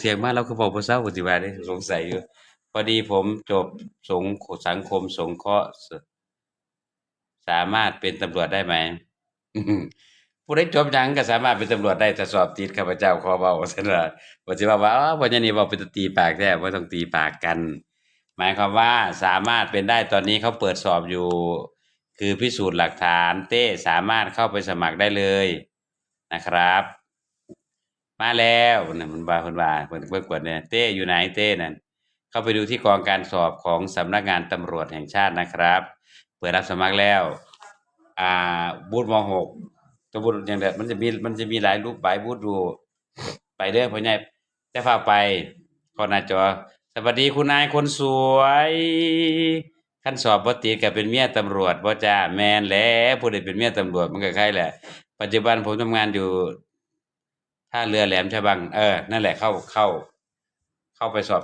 เถียงมาเราคือเว้าบ่เซาก็สิว่าเด้สงสัยอยู่พอดีผมจบสังคมสงเคราะห์สามารถเป็นตำรวจได้ไหมผู้ใดจบหยังก็สามารถเป็นตำรวจได้ถ้าสอบติดข้าพเจ้าขอเว้าซั่นว่าบ่สิว่าอ้าวบ่อย่างนี้เว้าเป็นตาตีปากแท้บ่ต้องตีปากกัน หมายความว่าสามารถเป็นได้ตอนนี้เขาเปิดสอบอยู่ คือพิสูจน์หลักฐานเต้สามารถเข้าไปสมัครได้เลยนะครับ มาแล้วน่ะมันว่าเพิ่นว่าเพิ่นกดเนี่ยเต้อยู่ไหนเต้นั่นเข้าไปดูที่กองการสอบของสำนักงานตำรวจแห่งชาตินะครับ เปิดรับสมัครแล้วบูธม6ตัวบูธอย่างแบบมันจะมีหลายรูปหลายบูธอยู่ไปเด้อพ่อใหญ่แต่ฟ้าวไปเข้าหน้าจอสวัสดีคุณนายคนสวยคันสอบบ่ติดก็เป็นเมียตำรวจบ่จ้าแม่นแหล้วผู้ใดเป็นเมียตำรวจมันก็ใครแหละปัจจุบันผมทำงานอยู่ท่าเรือแหลมฉบังนั่นแหละเข้าไปสอบ